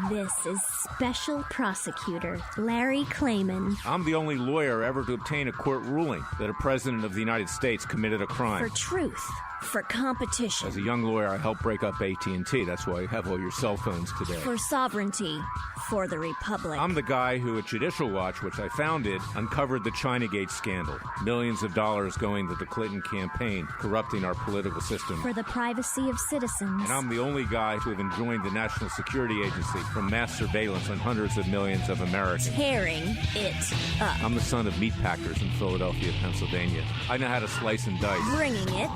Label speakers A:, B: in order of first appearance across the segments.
A: This is Special Prosecutor Larry Klayman.
B: I'm the only lawyer ever to obtain a court ruling that a president of the United States committed a crime.
A: For truth. For competition.
B: As a young lawyer, I helped break up AT&T. That's why you have all your cell phones today.
A: For sovereignty. For the Republic.
B: I'm the guy who, at Judicial Watch, which I founded, uncovered the Chinagate scandal. Millions of dollars going to the Clinton campaign, corrupting our political system.
A: For the privacy of citizens.
B: And I'm the only guy to have enjoined the National Security Agency from mass surveillance on hundreds of millions of Americans.
A: Tearing it up.
B: I'm the son of meatpackers in Philadelphia, Pennsylvania. I know how to slice and dice.
A: Bringing it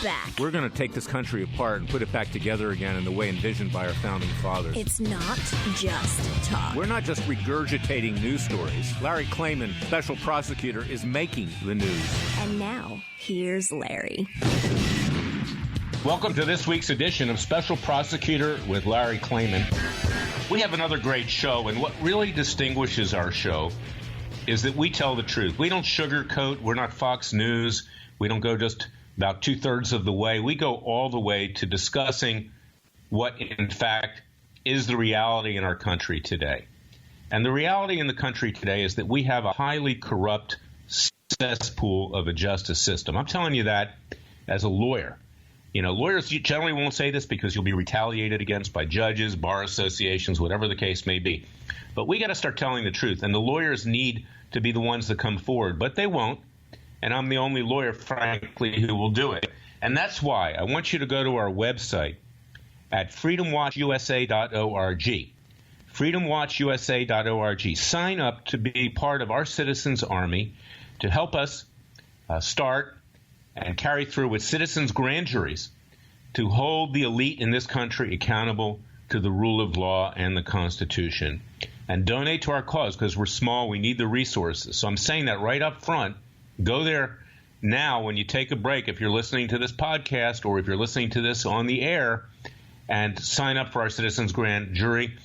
A: back.
B: We're going to take this country apart and put it back together again in the way envisioned by our founding fathers.
A: It's not just talk.
B: We're not just regurgitating news stories. Larry Klayman, special prosecutor, is making the news.
A: And now, here's Larry.
C: Welcome to this week's edition of Special Prosecutor with Larry Klayman. We have another great show, and what really distinguishes our show is that we tell the truth. We don't sugarcoat. We're not Fox News. We don't go just about two-thirds of the way. We go all the way to discussing what, in fact, is the reality in our country today. And the reality in the country today is that we have a highly corrupt cesspool of a justice system. I'm telling you that as a lawyer. You know, lawyers generally won't say this because you'll be retaliated against by judges, bar associations, whatever the case may be. But we got to start telling the truth, and the lawyers need to be the ones that come forward, but they won't. And I'm the only lawyer, frankly, who will do it. And that's why I want you to go to our website at freedomwatchusa.org. freedomwatchusa.org. Sign up to be part of our citizens' army to help us start and carry through with citizens' grand juries to hold the elite in this country accountable to the rule of law and the Constitution. And donate to our cause because we're small. We need the resources. So I'm saying that right up front. Go there now when you take a break, if you're listening to this podcast or if you're listening to this on the air, and sign up for our Citizens Grand Jury,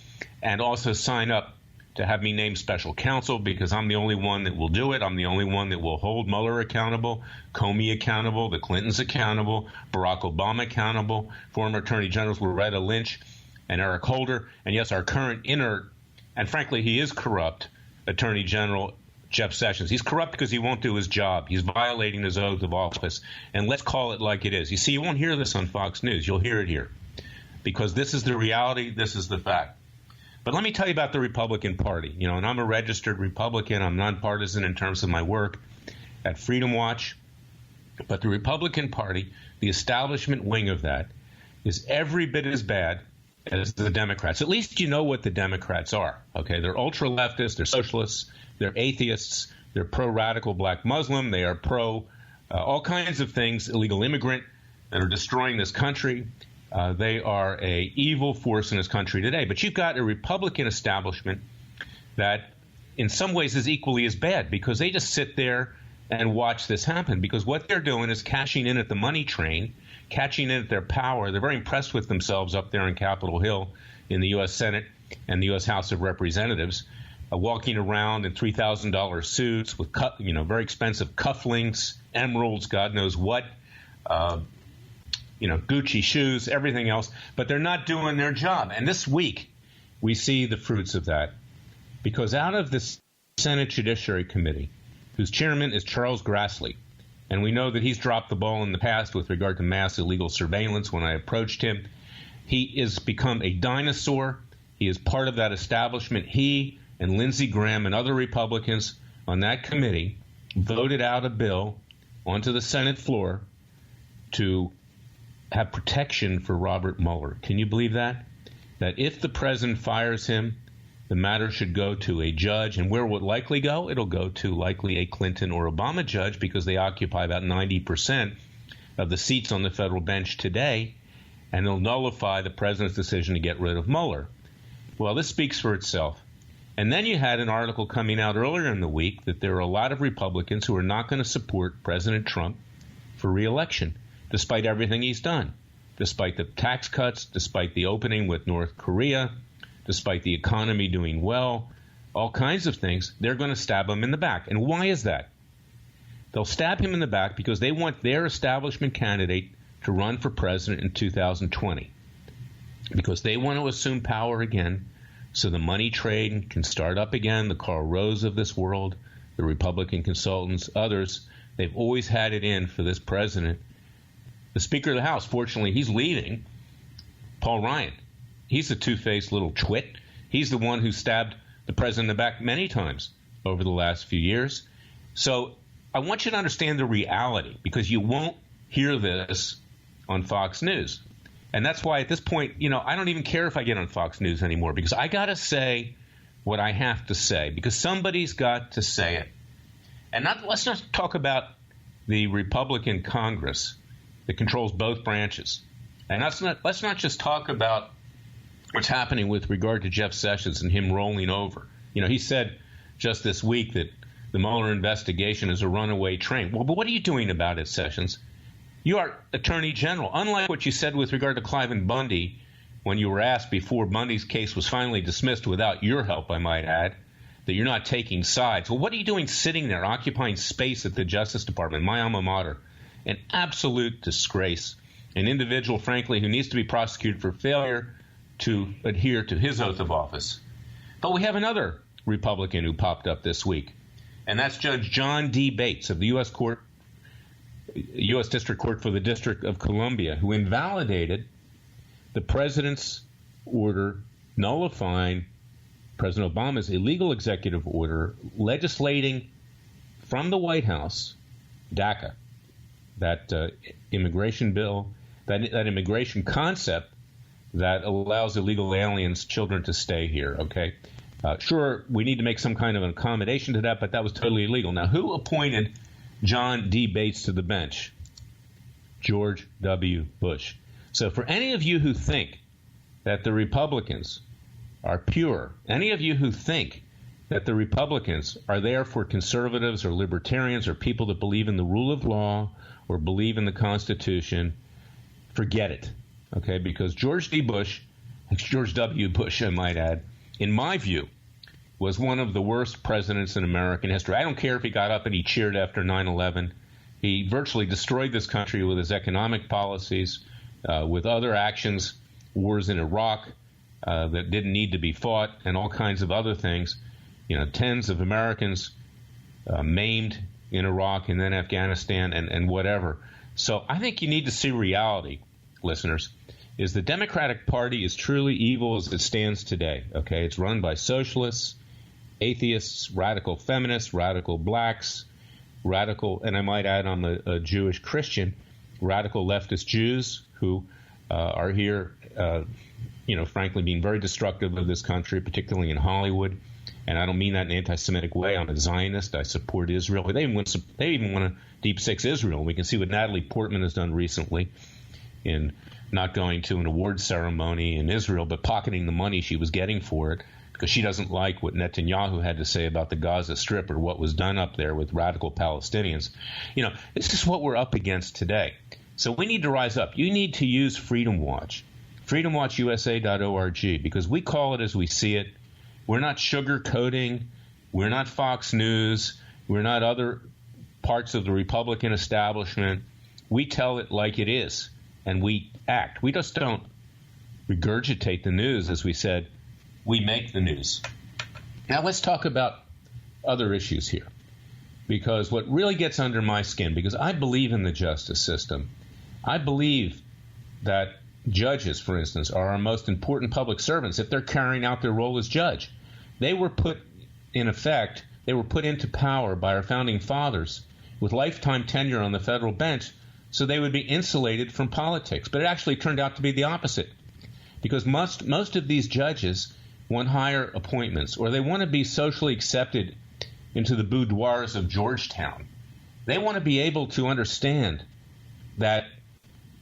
C: and also sign up to have me named special counsel because I'm the only one that will do it. I'm the only one that will hold Mueller accountable, Comey accountable, the Clintons accountable, Barack Obama accountable, former Attorney Generals Loretta Lynch and Eric Holder, and yes, our current inert, and frankly, he is corrupt, Attorney General Jeff Sessions. He's corrupt because he won't do his job. He's violating his oath of office. And let's call it like it is. You see, you won't hear this on Fox News. You'll hear it here because this is the reality. This is the fact. But let me tell you about the Republican Party. You know, and I'm a registered Republican. I'm nonpartisan in terms of my work at Freedom Watch. But the Republican Party, the establishment wing of that, is every bit as bad as the Democrats. At least you know what the Democrats are. Okay, they're ultra-leftists, they're socialists, they're atheists, they're pro-radical black Muslim, they are pro all kinds of things, illegal immigrant that are destroying this country. They are a evil force in this country today. But you've got a Republican establishment that in some ways is equally as bad because they just sit there and watch this happen because what they're doing is cashing in at the money train, catching in at their power. They're very impressed with themselves up there on Capitol Hill in the U.S. Senate and the U.S. House of Representatives, walking around in $3,000 suits with very expensive cufflinks, emeralds, God knows what, Gucci shoes, everything else. But they're not doing their job. And this week we see the fruits of that because out of this Senate Judiciary Committee, whose chairman is Charles Grassley, and we know that he's dropped the ball in the past with regard to mass illegal surveillance. When I approached him, he has become a dinosaur. He is part of that establishment. He and Lindsey Graham and other Republicans on that committee voted out a bill onto the Senate floor to have protection for Robert Mueller. Can you believe that? That if the president fires him, the matter should go to a judge, and where will it likely go? It'll go to likely a Clinton or Obama judge because they occupy about 90% of the seats on the federal bench today, and they'll nullify the president's decision to get rid of Mueller. Well, this speaks for itself. And then you had an article coming out earlier in the week that there are a lot of Republicans who are not going to support President Trump for re-election, despite everything he's done, despite the tax cuts, despite the opening with North Korea, despite the economy doing well, all kinds of things. They're going to stab him in the back. And why is that? They'll stab him in the back because they want their establishment candidate to run for president in 2020, because they want to assume power again so the money trade can start up again. The Karl Rose of this world, the Republican consultants, others, they've always had it in for this president. The Speaker of the House, fortunately, he's leaving. Paul Ryan, he's a two-faced little twit. He's the one who stabbed the president in the back many times over the last few years. So I want you to understand the reality, because you won't hear this on Fox News. And that's why at this point, I don't even care if I get on Fox News anymore, because I got to say what I have to say, because somebody's got to say it. And let's not talk about the Republican Congress that controls both branches. And let's not just talk about what's happening with regard to Jeff Sessions and him rolling over. He said just this week that the Mueller investigation is a runaway train. Well, but what are you doing about it, Sessions? You are Attorney General. Unlike what you said with regard to Cliven Bundy when you were asked before Bundy's case was finally dismissed without your help, I might add, that you're not taking sides. Well, what are you doing sitting there occupying space at the Justice Department, my alma mater? An absolute disgrace. An individual, frankly, who needs to be prosecuted for failure to adhere to his oath of office. But we have another Republican who popped up this week, and that's Judge John D. Bates of the U.S. District Court for the District of Columbia, who invalidated the president's order nullifying President Obama's illegal executive order legislating from the White House DACA, that immigration bill, that immigration concept that allows illegal aliens' children to stay here, okay? Sure, we need to make some kind of an accommodation to that, but that was totally illegal. Now, who appointed John D. Bates to the bench? George W. Bush. So for any of you who think that the Republicans are pure, any of you who think that the Republicans are there for conservatives or libertarians or people that believe in the rule of law or believe in the Constitution, forget it, okay? Because George W. Bush, I might add, in my view, was one of the worst presidents in American history. I don't care if he got up and he cheered after 9/11. He virtually destroyed this country with his economic policies, with other actions, wars in Iraq that didn't need to be fought, and all kinds of other things. Tens of Americans maimed in Iraq and then Afghanistan and whatever. So I think you need to see reality, listeners, is the Democratic Party is truly evil as it stands today. Okay, it's run by socialists, atheists, radical feminists, radical blacks, radical, and I might add I'm a Jewish Christian, radical leftist Jews who are here, frankly, being very destructive of this country, particularly in Hollywood. And I don't mean that in an anti-Semitic way. I'm a Zionist. I support Israel. They even want to deep six Israel. We can see what Natalie Portman has done recently in not going to an award ceremony in Israel, but pocketing the money she was getting for it because she doesn't like what Netanyahu had to say about the Gaza Strip or what was done up there with radical Palestinians. This is what we're up against today. So we need to rise up. You need to use Freedom Watch, freedomwatchusa.org, because we call it as we see it. We're not sugarcoating. We're not Fox News. We're not other parts of the Republican establishment. We tell it like it is, and we act. We just don't regurgitate the news, as we said. We make the news. Now let's talk about other issues here, because what really gets under my skin, because I believe in the justice system. I believe that judges, for instance, are our most important public servants if they're carrying out their role as judge. They were put into power by our founding fathers with lifetime tenure on the federal bench so they would be insulated from politics. But it actually turned out to be the opposite, because most of these judges want higher appointments, or they want to be socially accepted into the boudoirs of Georgetown. They want to be able to understand that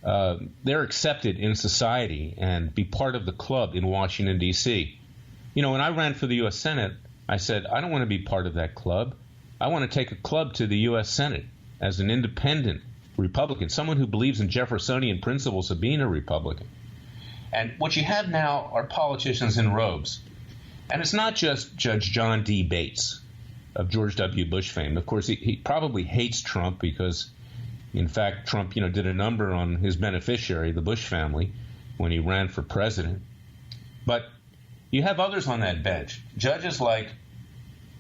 C: they're accepted in society and be part of the club in Washington, D.C. When I ran for the U.S. Senate, I said, I don't want to be part of that club. I want to take a club to the U.S. Senate as an independent Republican, someone who believes in Jeffersonian principles of being a Republican. And what you have now are politicians in robes. And it's not just Judge John D. Bates of George W. Bush fame. Of course, he probably hates Trump because, in fact, Trump, did a number on his beneficiary, the Bush family, when he ran for president. But You have others on that bench, judges like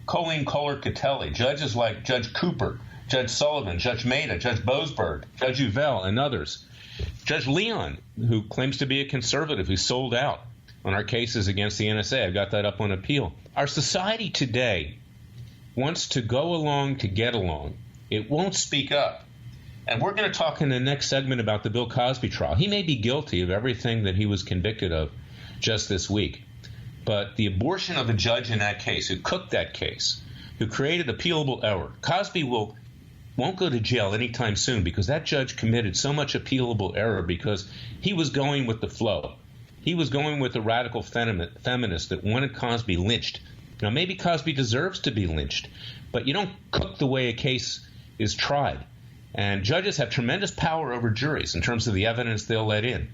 C: Colleen Kohler-Catelli, judges like Judge Cooper, Judge Sullivan, Judge Maida, Judge Boasberg, Judge Uvell, and others. Judge Leon, who claims to be a conservative, who sold out on our cases against the NSA. I've got that up on appeal. Our society today wants to go along to get along. It won't speak up. And we're going to talk in the next segment about the Bill Cosby trial. He may be guilty of everything that he was convicted of just this week. But the abortion of a judge in that case, who cooked that case, who created appealable error, Cosby won't go to jail anytime soon because that judge committed so much appealable error because he was going with the flow. He was going with the radical feminist that wanted Cosby lynched. Now, maybe Cosby deserves to be lynched, but you don't cook the way a case is tried. And judges have tremendous power over juries in terms of the evidence they'll let in.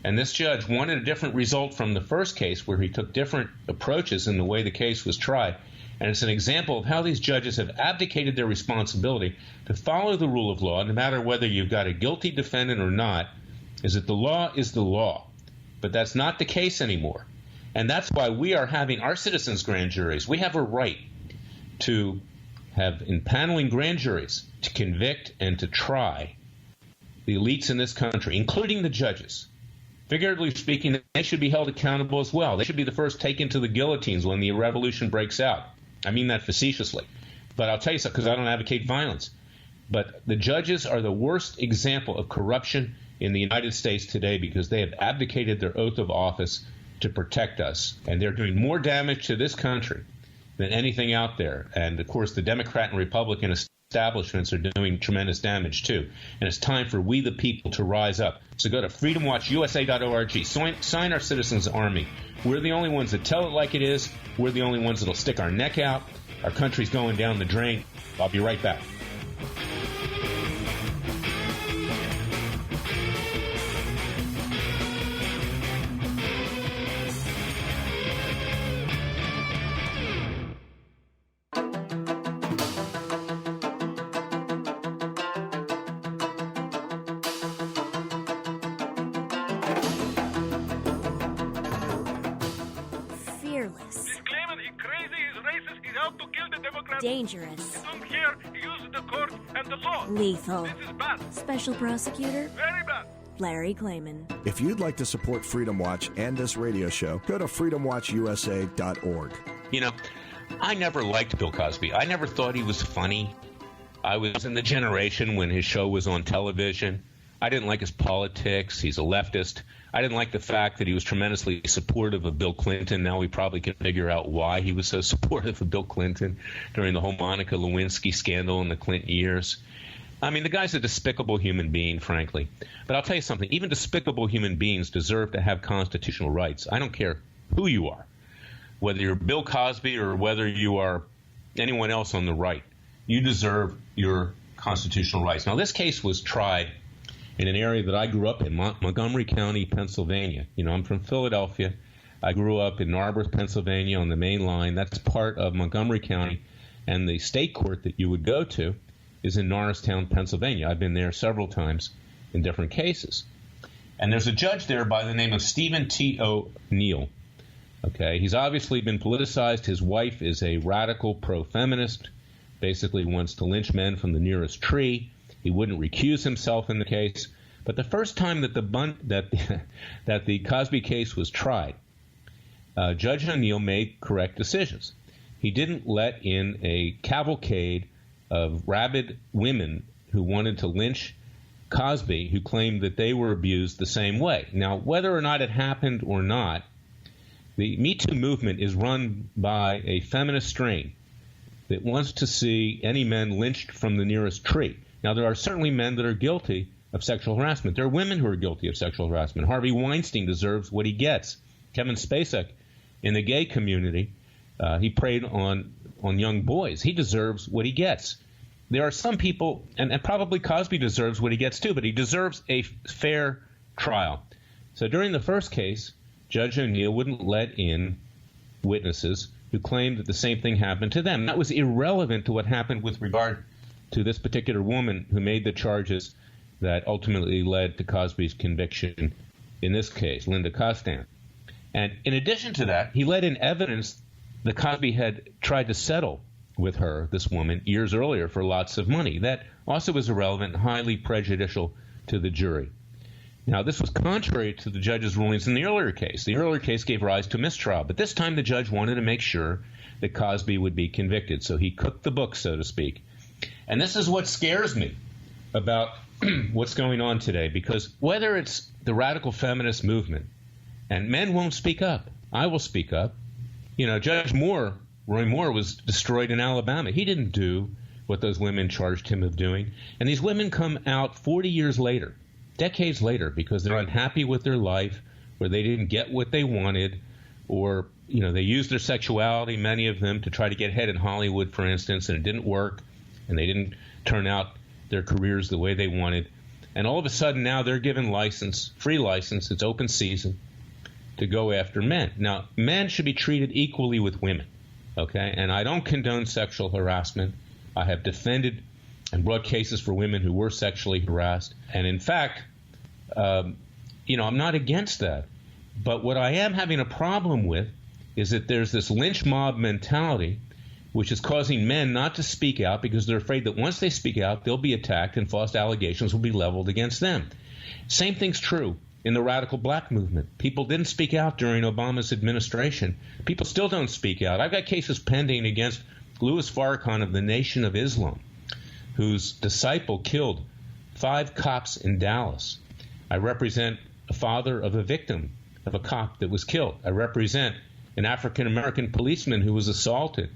C: And this judge wanted a different result from the first case where he took different approaches in the way the case was tried. And it's an example of how these judges have abdicated their responsibility to follow the rule of law, no matter whether you've got a guilty defendant or not, is that the law is the law. But that's not the case anymore. And that's why we are having our citizens' grand juries. We have a right to have impaneling grand juries to convict and to try the elites in this country, including the judges. Figuratively speaking, they should be held accountable as well. They should be the first taken to the guillotines when the revolution breaks out. I mean that facetiously. But I'll tell you something, because I don't advocate violence. But the judges are the worst example of corruption in the United States today because they have abdicated their oath of office to protect us. And they're doing more damage to this country than anything out there. And, of course, the Democrat and Republican establishments are doing tremendous damage, too. And it's time for we the people to rise up. So go to freedomwatchusa.org. Sign our citizens' army. We're the only ones that tell it like it is. We're the only ones that will stick our neck out. Our country's going down the drain. I'll be right back.
A: Dangerous.
D: Come here, use the court and the law.
A: Lethal.
D: This is bad.
A: Special prosecutor.
D: Very bad.
A: Larry Klayman.
E: If you'd like to support Freedom Watch and this radio show, go to freedomwatchusa.org.
C: You know, I never liked Bill Cosby. I never thought he was funny. I was in the generation when his show was on television. I didn't like his politics. He's a leftist. I didn't like the fact that he was tremendously supportive of Bill Clinton. Now we probably can figure out why he was so supportive of Bill Clinton during the whole Monica Lewinsky scandal in the Clinton years. I mean, the guy's a despicable human being, frankly. But I'll tell you something. Even despicable human beings deserve to have constitutional rights. I don't care who you are, whether you're Bill Cosby or whether you are anyone else on the right. You deserve your constitutional rights. Now, this case was tried in an area that I grew up in, Montgomery County, Pennsylvania. You know, I'm from Philadelphia. I grew up in Narberth, Pennsylvania on the main line. That's part of Montgomery County. And the state court that you would go to is in Norristown, Pennsylvania. I've been there several times in different cases. And there's a judge there by the name of Stephen T. O'Neill. Okay, he's obviously been politicized. His wife is a radical pro-feminist, basically wants to lynch men from the nearest tree. He wouldn't recuse himself in the case. But the first time that the Cosby case was tried, Judge O'Neill made correct decisions. He didn't let in a cavalcade of rabid women who wanted to lynch Cosby, who claimed that they were abused the same way. Now, whether or not it happened or not, the Me Too movement is run by a feminist strain that wants to see any men lynched from the nearest tree. Now, there are certainly men that are guilty of sexual harassment. There are women who are guilty of sexual harassment. Harvey Weinstein deserves what he gets. Kevin Spacek, in the gay community, he preyed on young boys. He deserves what he gets. There are some people, and probably Cosby deserves what he gets too, but he deserves a fair trial. So during the first case, Judge O'Neill wouldn't let in witnesses who claimed that the same thing happened to them. That was irrelevant to what happened with regard to this particular woman who made the charges that ultimately led to Cosby's conviction in this case, Linda Costan. And in addition to that, he let in evidence that Cosby had tried to settle with her, this woman, years earlier for lots of money. That also was irrelevant and highly prejudicial to the jury. Now, this was contrary to the judge's rulings in the earlier case. The earlier case gave rise to mistrial, but this time the judge wanted to make sure that Cosby would be convicted, so he cooked the book, so to speak. And this is what scares me about what's going on today, because whether it's the radical feminist movement, and men won't speak up, I will speak up. You know, Judge Moore, Roy Moore, was destroyed in Alabama. He didn't do what those women charged him of doing. And these women come out 40 years later, decades later, because they're unhappy with their life, or they didn't get what they wanted, or, you know, they used their sexuality, many of them, to try to get ahead in Hollywood, for instance, and it didn't work, and they didn't turn out their careers the way they wanted. And all of a sudden now they're given license, free license, it's open season, to go after men. Now, men should be treated equally with women, okay? And I don't condone sexual harassment. I have defended and brought cases for women who were sexually harassed. And in fact, you know, I'm not against that. But what I am having a problem with is that there's this lynch mob mentality which is causing men not to speak out because they're afraid that once they speak out, they'll be attacked and false allegations will be leveled against them. Same thing's true in the radical black movement. People didn't speak out during Obama's administration. People still don't speak out. I've got cases pending against Louis Farrakhan of the Nation of Islam, whose disciple killed 5 cops in Dallas. I represent a father of a victim of a cop that was killed. I represent an African-American policeman who was assaulted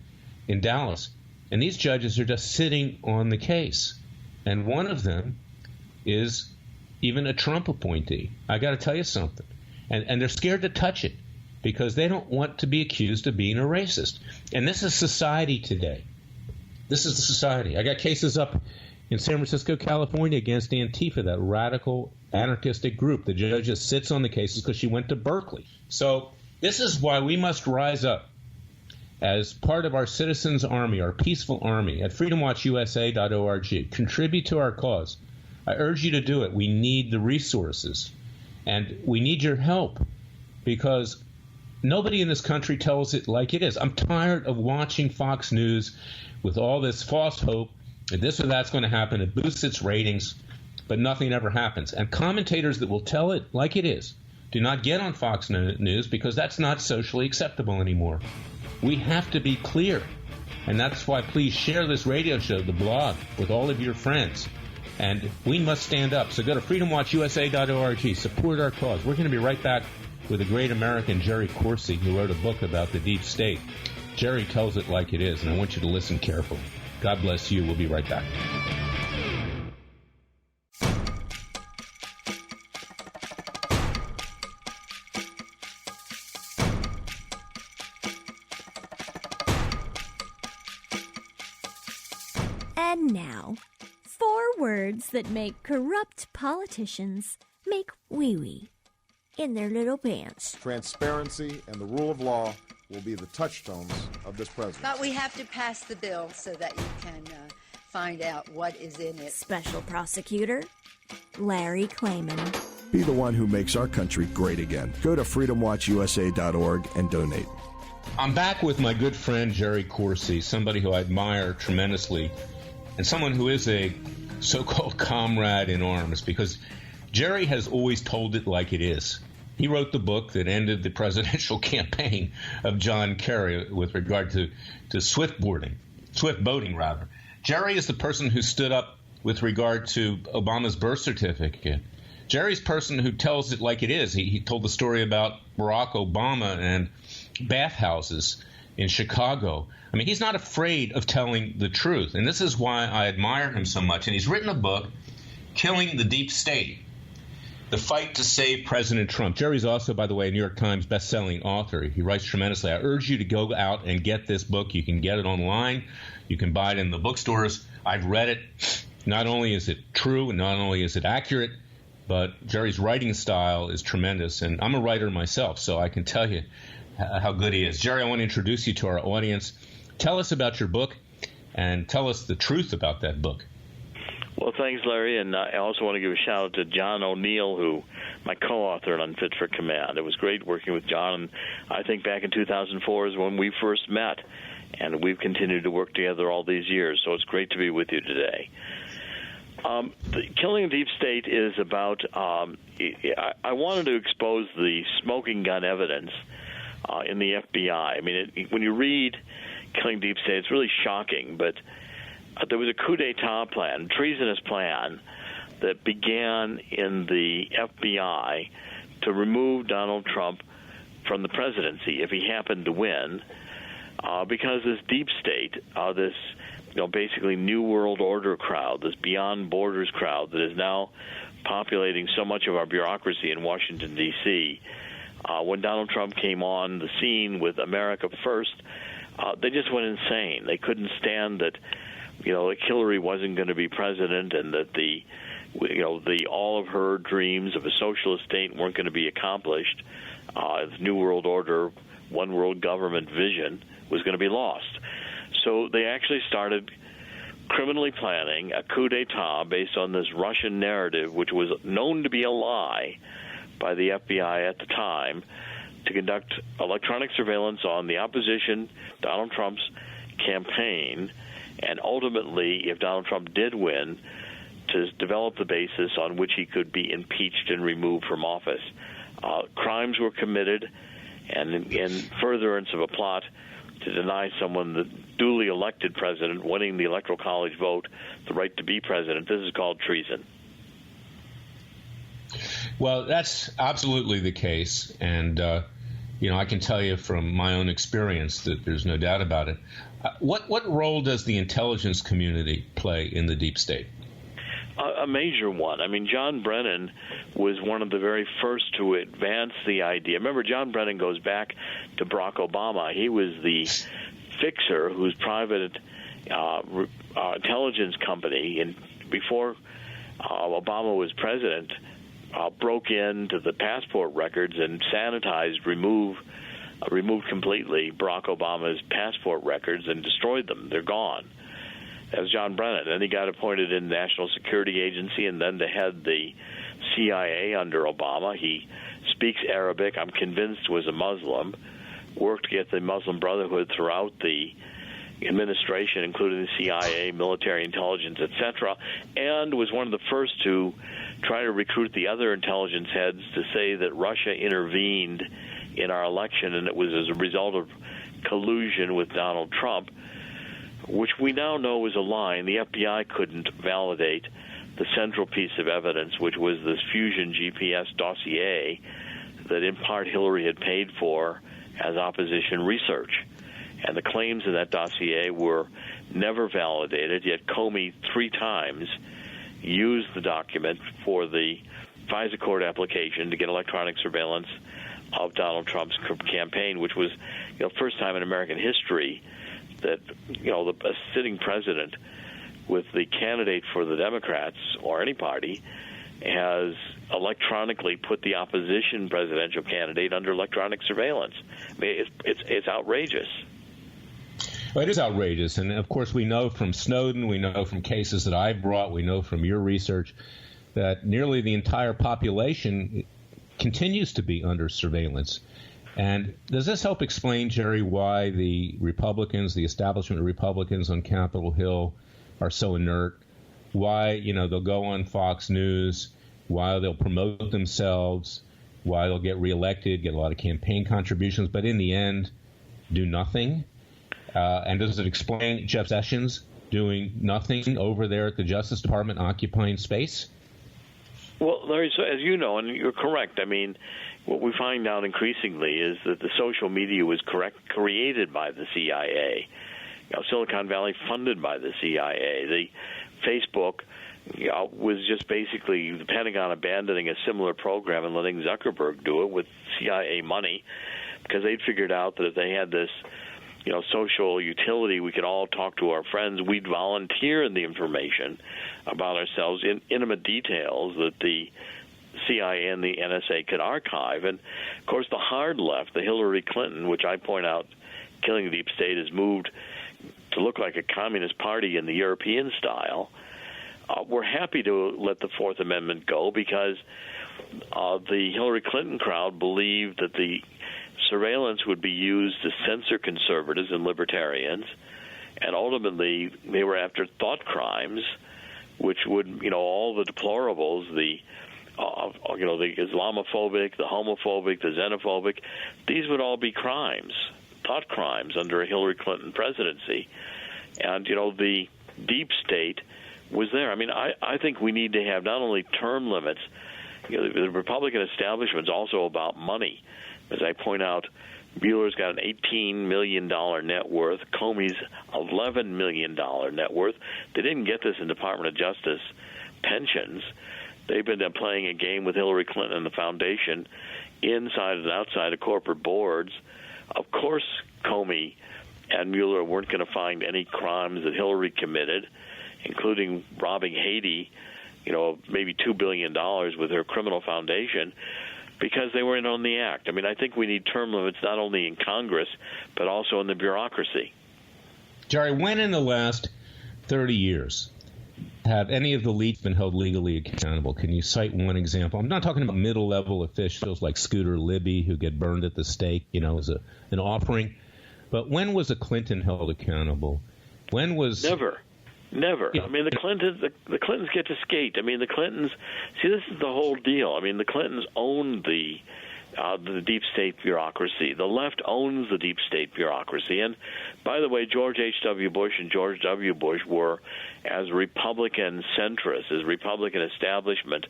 C: in Dallas. And these judges are just sitting on the case. And one of them is even a Trump appointee. I got to tell you something. And they're scared to touch it because they don't want to be accused of being a racist. And this is society today. This is the society. I got cases up in San Francisco, California against Antifa, that radical anarchistic group. The judge just sits on the cases because she went to Berkeley. So this is why we must rise up as part of our citizens' army, our peaceful army, at freedomwatchusa.org. Contribute to our cause. I urge you to do it. We need the resources, and we need your help because nobody in this country tells it like it is. I'm tired of watching Fox News with all this false hope that this or that's going to happen. It boosts its ratings, but nothing ever happens. And commentators that will tell it like it is do not get on Fox News because that's not socially acceptable anymore. We have to be clear, and that's why please share this radio show, the blog, with all of your friends. And we must stand up. So go to freedomwatchusa.org. Support our cause. We're going to be right back with a great American, Jerry Corsi, who wrote a book about the deep state. Jerry tells it like it is, and I want you to listen carefully. God bless you. We'll be right back.
A: And now, 4 words that make corrupt politicians make wee-wee in their little pants.
F: Transparency and the rule of law will be the touchstones of this presidency.
G: But we have to pass the bill so that you can find out what is in it.
A: Special Prosecutor Larry Klayman.
E: Be the one who makes our country great again. Go to freedomwatchusa.org and donate.
C: I'm back with my good friend Jerry Corsi, somebody who I admire tremendously, and someone who is a so-called comrade in arms, because Jerry has always told it like it is. He wrote the book that ended the presidential campaign of John Kerry with regard to swift boating. Jerry is the person who stood up with regard to Obama's birth certificate. Jerry's the person who tells it like it is. He told the story about Barack Obama and bathhouses in Chicago. I mean, he's not afraid of telling the truth, and this is why I admire him so much. And he's written a book, Killing the Deep State, The Fight to Save President Trump. Jerry's also, by the way, a New York Times best-selling author. He writes tremendously. I urge you to go out and get this book. You can get it online. You can buy it in the bookstores. I've read it. Not only is it true and not only is it accurate, but Jerry's writing style is tremendous. And I'm a writer myself, so I can tell you how good he is. Jerry, I want to introduce you to our audience. Tell us about your book and tell us the truth about that book.
H: Well, thanks, Larry, and I also want to give a shout-out to John O'Neill, my co-author on Unfit for Command. It was great working with John, and I think back in 2004 is when we first met, and we've continued to work together all these years, so it's great to be with you today. The Killing the Deep State is about, I wanted to expose the smoking gun evidence in the FBI. I mean, when you read Killing the Deep State, it's really shocking, but there was a coup d'etat plan, treasonous plan, that began in the FBI to remove Donald Trump from the presidency if he happened to win, because this deep state, this basically New World Order crowd, this beyond borders crowd that is now populating so much of our bureaucracy in Washington, D.C., when Donald Trump came on the scene with America First, they just went insane. They couldn't stand that, that Hillary wasn't going to be president, and that the all of her dreams of a socialist state weren't going to be accomplished. The New World Order, one world government vision was going to be lost. So they actually started criminally planning a coup d'etat based on this Russian narrative, which was known to be a lie by the FBI at the time, to conduct electronic surveillance on the opposition, Donald Trump's campaign, and ultimately, if Donald Trump did win, to develop the basis on which he could be impeached and removed from office. Crimes were committed, and in furtherance of a plot to deny someone the duly elected president, winning the Electoral College vote, the right to be president. This is called treason.
C: Well, that's absolutely the case, and I can tell you from my own experience that there's no doubt about it. What role does the intelligence community play in the deep state?
H: A major one. I mean, John Brennan was one of the very first to advance the idea. Remember, John Brennan goes back to Barack Obama. He was the fixer whose private intelligence company, before Obama was president, broke into the passport records and sanitized, removed completely Barack Obama's passport records and destroyed them. They're gone. That was John Brennan. Then he got appointed in the National Security Agency and then to head the CIA under Obama. He speaks Arabic, I'm convinced was a Muslim, worked to get the Muslim Brotherhood throughout the administration, including the CIA, military intelligence, etc., and was one of the first to try to recruit the other intelligence heads to say that Russia intervened in our election and it was as a result of collusion with Donald Trump, which we now know was a lie, and the FBI couldn't validate the central piece of evidence, which was this Fusion GPS dossier that in part Hillary had paid for as opposition research. And the claims in that dossier were never validated, yet Comey 3 times used the document for the FISA court application to get electronic surveillance of Donald Trump's campaign, which was first time in American history that a sitting president with the candidate for the Democrats or any party has electronically put the opposition presidential candidate under electronic surveillance. I mean, it's outrageous.
C: Well, it is outrageous, and of course we know from Snowden, we know from cases that I've brought, we know from your research that nearly the entire population continues to be under surveillance. And does this help explain, Jerry, why the Republicans, the establishment of Republicans on Capitol Hill are so inert? Why, they'll go on Fox News, why they'll promote themselves, why they'll get reelected, get a lot of campaign contributions, but in the end, do nothing? And does it explain Jeff Sessions doing nothing over there at the Justice Department occupying space?
H: Well, Larry, so as you know, and you're correct, I mean, what we find out increasingly is that the social media was created by the CIA. Silicon Valley funded by the CIA. The Facebook was just basically the Pentagon abandoning a similar program and letting Zuckerberg do it with CIA money, because they'd figured out that if they had this social utility, we could all talk to our friends, we'd volunteer the information about ourselves in intimate details that the CIA and the NSA could archive. And, of course, the hard left, the Hillary Clinton, which I point out, Killing the Deep State, has moved to look like a communist party in the European style, we're happy to let the Fourth Amendment go because the Hillary Clinton crowd believed that the surveillance would be used to censor conservatives and libertarians, and ultimately they were after thought crimes, which would, all the deplorables, the Islamophobic, the homophobic, the xenophobic, these would all be crimes, thought crimes under a Hillary Clinton presidency. And, the deep state was there. I mean, I think we need to have not only term limits, the Republican establishment is also about money. As I point out, Mueller's got an $18 million net worth, Comey's $11 million net worth. They didn't get this in Department of Justice pensions. They've been playing a game with Hillary Clinton and the foundation inside and outside of corporate boards. Of course, Comey and Mueller weren't going to find any crimes that Hillary committed, including robbing Haiti, maybe $2 billion with her criminal foundation, because they were in on the act. I mean, I think we need term limits not only in Congress, but also in the bureaucracy.
C: Jerry, when in the last 30 years have any of the elites been held legally accountable? Can you cite one example? I'm not talking about middle-level officials like Scooter Libby who get burned at the stake, as an offering. But when was a Clinton held accountable? When was...
H: Never.
C: Yeah.
H: I mean, the Clintons get to skate. I mean, the Clintons. See, this is the whole deal. I mean, the Clintons own the deep state bureaucracy. The left owns the deep state bureaucracy. And by the way, George H.W. Bush and George W. Bush were, as Republican centrists, as Republican establishment,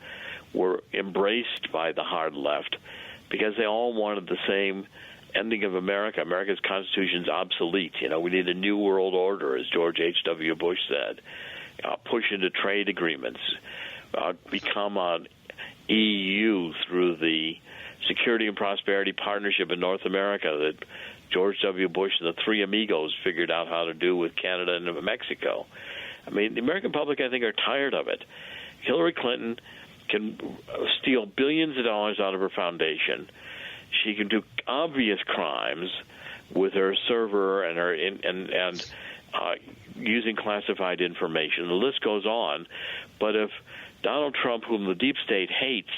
H: were embraced by the hard left because they all wanted the same ending of America. America's Constitution's obsolete. We need a new world order, as George H.W. Bush said. Push into trade agreements. Become an EU through the Security and Prosperity Partnership in North America that George W. Bush and the Three Amigos figured out how to do with Canada and Mexico. I mean, the American public, I think, are tired of it. Hillary Clinton can steal billions of dollars out of her foundation. She can do obvious crimes with her server and her and using classified information. The list goes on. But if Donald Trump, whom the deep state hates,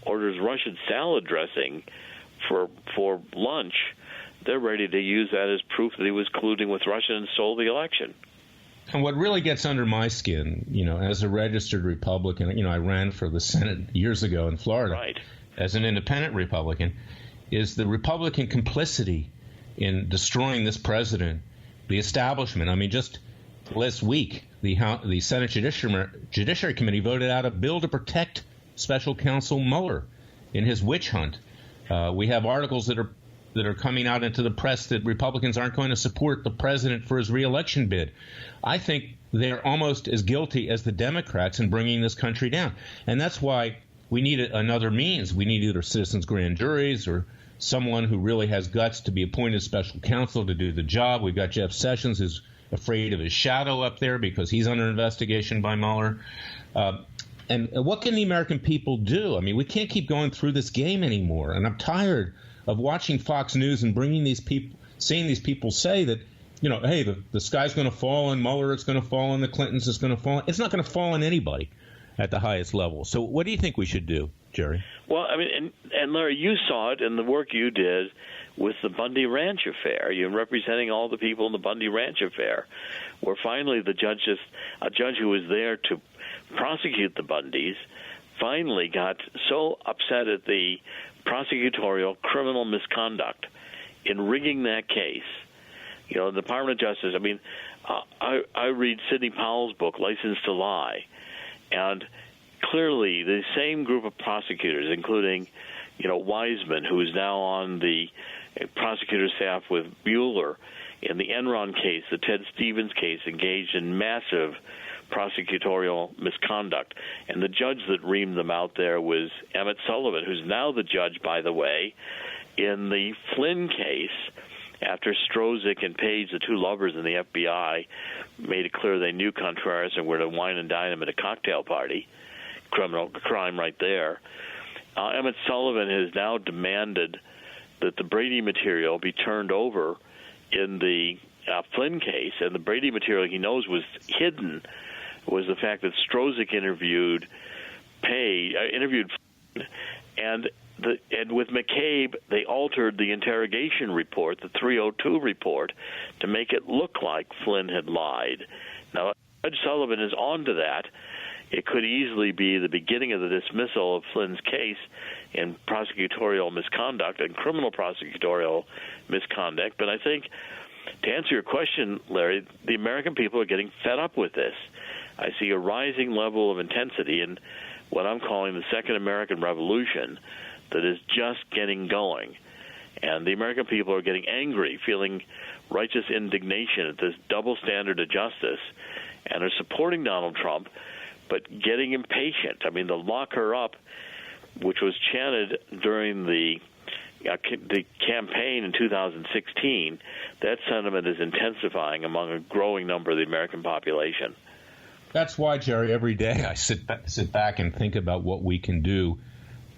H: orders Russian salad dressing for lunch, they're ready to use that as proof that he was colluding with Russia and stole the election.
C: And what really gets under my skin, as a registered Republican, I ran for the Senate years ago in Florida,
H: right,
C: as an independent Republican, is the Republican complicity in destroying this president, the establishment. I mean, just last week, the Senate Judiciary Committee voted out a bill to protect Special Counsel Mueller in his witch hunt. We have articles that are coming out into the press that Republicans aren't going to support the president for his reelection bid. I think they're almost as guilty as the Democrats in bringing this country down. And that's why we need another means. We need either citizens' grand juries or someone who really has guts to be appointed special counsel to do the job. We've got Jeff Sessions, who's afraid of his shadow up there because he's under investigation by Mueller. And what can the American people do? I mean, we can't keep going through this game anymore. And I'm tired of watching Fox News and bringing these people, seeing these people say that, hey, the sky's going to fall on Mueller, it's going to fall on the Clintons, it's going to fall. It's not going to fall on anybody at the highest level. So what do you think we should do, Jerry?
H: Well, I mean, and Larry, you saw it in the work you did with the Bundy Ranch affair. You're representing all the people in the Bundy Ranch affair, where finally a judge who was there to prosecute the Bundys, finally got so upset at the prosecutorial criminal misconduct in rigging that case. The Department of Justice, I mean, I read Sidney Powell's book, License to Lie, and clearly the same group of prosecutors, including, Wiseman, who is now on the prosecutor staff with Mueller, in the Enron case, the Ted Stevens case, engaged in massive prosecutorial misconduct. And the judge that reamed them out there was Emmett Sullivan, who's now the judge, by the way, in the Flynn case, after Strozik and Page, the two lovers in the FBI, made it clear they knew Contreras and were to wine and dine him at a cocktail party. Crime right there. Emmett Sullivan has now demanded that the Brady material be turned over in the Flynn case, and the Brady material he knows was hidden was the fact that Strozik interviewed Flynn, and with McCabe, they altered the interrogation report, the 302 report, to make it look like Flynn had lied. Now, Judge Sullivan is on to that. It could easily be the beginning of the dismissal of Flynn's case in prosecutorial misconduct and criminal prosecutorial misconduct. But I think, to answer your question, Larry, the American people are getting fed up with this. I see a rising level of intensity in what I'm calling the Second American Revolution that is just getting going. And the American people are getting angry, feeling righteous indignation at this double standard of justice, and are supporting Donald Trump, but getting impatient. I mean, the lock her up, which was chanted during the campaign in 2016, that sentiment is intensifying among a growing number of the American population.
C: That's why, Jerry, every day I sit back and think about what we can do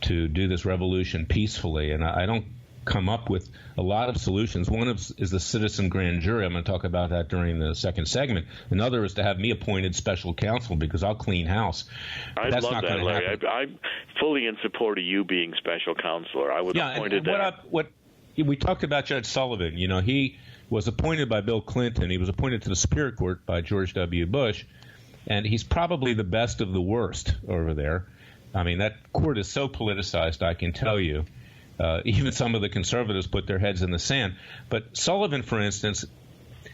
C: to do this revolution peacefully, and I don't come up with a lot of solutions. One is the citizen grand jury. I'm going to talk about that during the second segment. Another is to have me appointed special counsel because I'll clean house.
H: I love that, Larry. I'm fully in support of you being special counselor. I would have appointed that.
C: We talked about Judge Sullivan. You know, he was appointed by Bill Clinton. He was appointed to the Superior Court by George W. Bush, and he's probably the best of the worst over there. I mean, that court is so politicized, I can tell you. Even some of the conservatives put their heads in the sand. But Sullivan, for instance,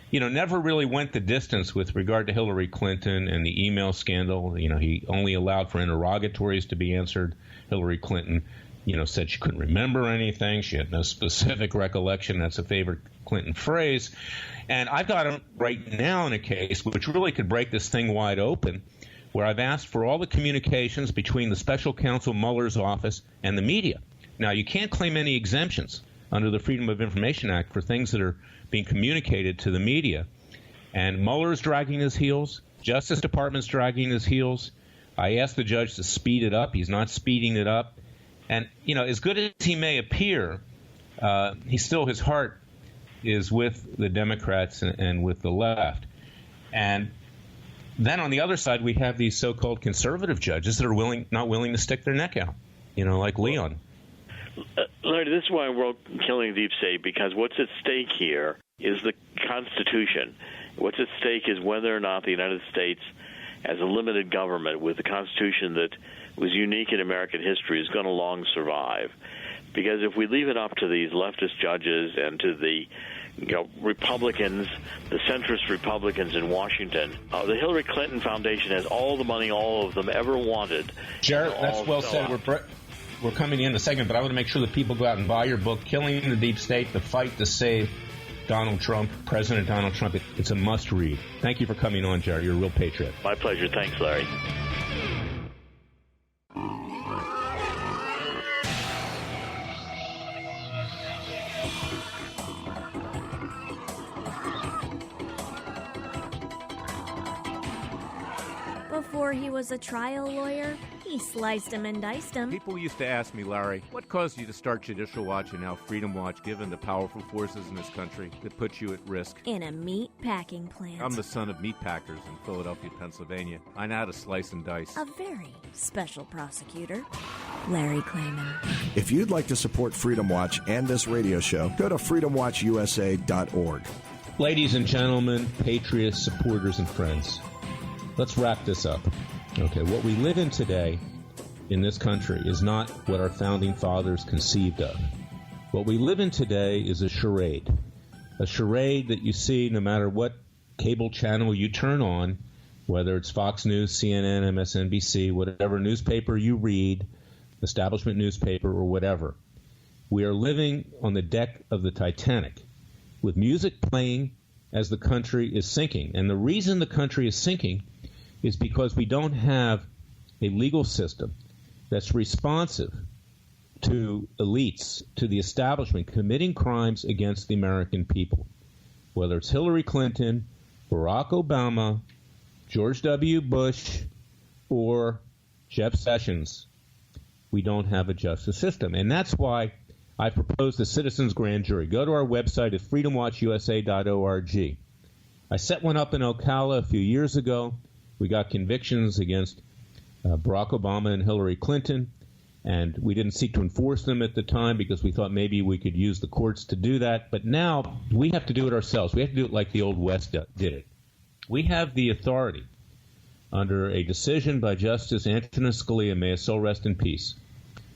C: you know, never really went the distance with regard to Hillary Clinton and the email scandal. You know, he only allowed for interrogatories to be answered. Hillary Clinton, you know, said she couldn't remember anything. She had no specific recollection. That's a favorite Clinton phrase. And I've got him right now in a case which really could break this thing wide open, where I've asked for all the communications between the special counsel Mueller's office and the media. Now, you can't claim any exemptions under the Freedom of Information Act for things that are being communicated to the media. And Mueller's dragging his heels. Justice Department's dragging his heels. I asked the judge to speed it up. He's not speeding it up. And, you know, as good as he may appear, his heart is with the Democrats and with the left. And then on the other side, we have these so-called conservative judges that are not willing to stick their neck out, you know, like Leon.
H: Larry, this is why I wrote Killing the Deep State, because what's at stake here is the Constitution. What's at stake is whether or not the United States, as a limited government with a Constitution that was unique in American history, is going to long survive. Because if we leave it up to these leftist judges and to the Republicans, the centrist Republicans in Washington, the Hillary Clinton Foundation has all the money all of them ever wanted.
C: Jared, that's well said. We're coming in a second, but I want to make sure that people go out and buy your book, Killing the Deep State, The Fight to Save Donald Trump, President Donald Trump. It's a must-read. Thank you for coming on, Jared. You're a real patriot.
H: My pleasure. Thanks, Larry.
A: Before he was a trial lawyer, he sliced him and diced him.
B: People used to ask me, Larry, what caused you to start Judicial Watch and now Freedom Watch, given the powerful forces in this country that put you at risk?
A: In a meat packing plant.
B: I'm the son of meat packers in Philadelphia, Pennsylvania. I know how to slice and dice.
A: A very special prosecutor, Larry Klayman.
E: If you'd like to support Freedom Watch and this radio show, go to freedomwatchusa.org.
C: Ladies and gentlemen, patriots, supporters, and friends, let's wrap this up. Okay, what we live in today in this country is not what our founding fathers conceived of. What we live in today is a charade that you see no matter what cable channel you turn on, whether it's Fox News, CNN, MSNBC, whatever newspaper you read, establishment newspaper or whatever. We are living on the deck of the Titanic with music playing as the country is sinking. And the reason the country is sinking is because we don't have a legal system that's responsive to elites, to the establishment committing crimes against the American people. Whether it's Hillary Clinton, Barack Obama, George W. Bush, or Jeff Sessions, we don't have a justice system. And that's why I proposed the Citizens Grand Jury. Go to our website at freedomwatchusa.org. I set one up in Ocala a few years ago. We got convictions against Barack Obama and Hillary Clinton, and we didn't seek to enforce them at the time because we thought maybe we could use the courts to do that. But now we have to do it ourselves. We have to do it like the Old West did it. We have the authority under a decision by Justice Antonin Scalia, may his soul rest in peace,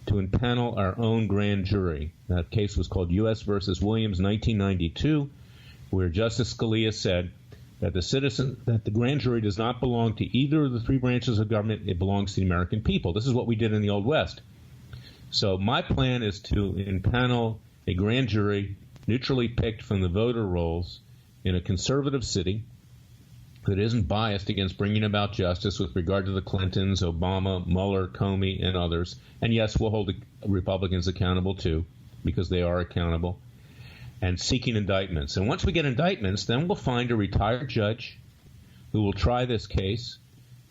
C: to impanel our own grand jury. That case was called U.S. versus Williams, 1992, where Justice Scalia said that the grand jury does not belong to either of the three branches of government. It belongs to the American people. This is what we did in the Old West. So my plan is to impanel a grand jury neutrally picked from the voter rolls in a conservative city that isn't biased against bringing about justice with regard to the Clintons, Obama, Mueller, Comey, and others. And yes, we'll hold Republicans accountable too, because they are accountable, and seeking indictments. And once we get indictments, then we'll find a retired judge who will try this case,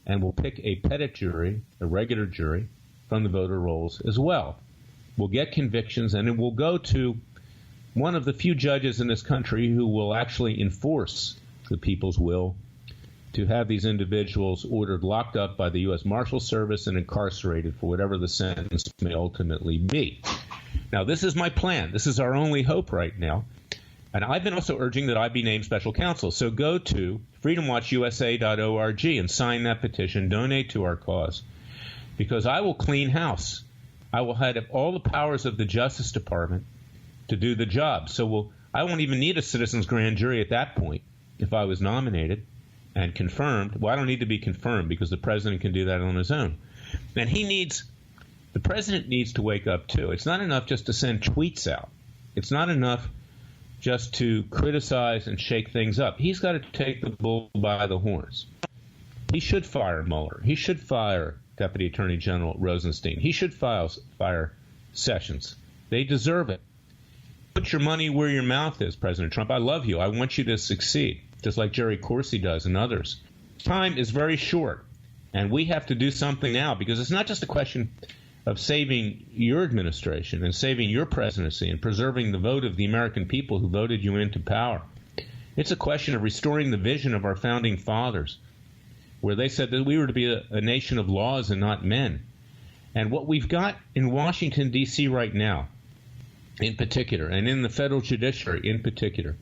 C: and we'll pick a petit jury, a regular jury, from the voter rolls as well. We'll get convictions, and it will go to one of the few judges in this country who will actually enforce the people's will to have these individuals ordered locked up by the U.S. Marshal Service and incarcerated for whatever the sentence may ultimately be. Now, this is my plan. This is our only hope right now. And I've been also urging that I be named special counsel. So go to freedomwatchusa.org and sign that petition. Donate to our cause. Because I will clean house. I will have all the powers of the Justice Department to do the job. So I won't even need a citizens grand jury at that point if I was nominated and confirmed. Well, I don't need to be confirmed because the president can do that on his own. And the president needs to wake up too. It's not enough just to send tweets out. It's not enough just to criticize and shake things up. He's got to take the bull by the horns. He should fire Mueller. He should fire Deputy Attorney General Rosenstein. He should fire Sessions. They deserve it. Put your money where your mouth is, President Trump. I love you. I want you to succeed, just like Jerry Corsi does and others. Time is very short, and we have to do something now, because it's not just a question of saving your administration and saving your presidency and preserving the vote of the American people who voted you into power. It's a question of restoring the vision of our founding fathers, where they said that we were to be a nation of laws and not men. And what we've got in Washington, D.C. right now, in particular, and in the federal judiciary in particular,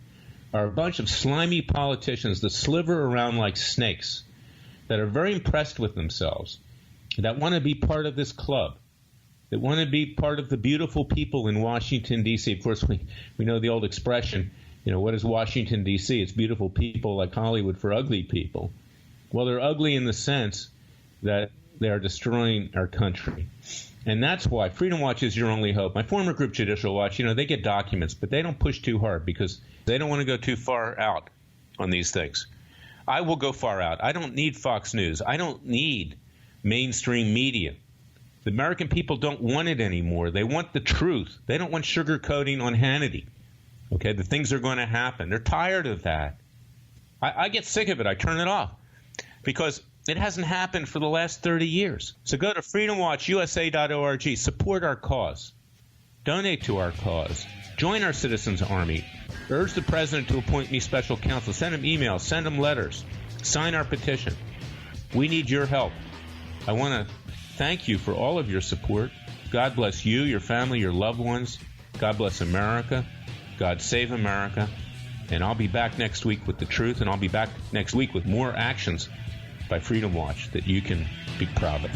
C: are a bunch of slimy politicians that sliver around like snakes, that are very impressed with themselves, that want to be part of this club, that want to be part of the beautiful people in Washington, D.C. Of course, we know the old expression, what is Washington, D.C.? It's beautiful people like Hollywood for ugly people. Well, they're ugly in the sense that they are destroying our country. And that's why Freedom Watch is your only hope. My former group, Judicial Watch, they get documents, but they don't push too hard because they don't want to go too far out on these things. I will go far out. I don't need Fox News. I don't need mainstream media. The American people don't want it anymore. They want the truth. They don't want sugarcoating on Hannity. Okay, the things are going to happen. They're tired of that. I get sick of it. I turn it off because it hasn't happened for the last 30 years. So go to freedomwatchusa.org. Support our cause. Donate to our cause. Join our citizens' army. Urge the president to appoint me special counsel. Send him emails. Send him letters. Sign our petition. We need your help. I want to thank you for all of your support. God bless you, your family, your loved ones. God bless America. God save America. And I'll be back next week with the truth, and I'll be back next week with more actions by Freedom Watch that you can be proud of.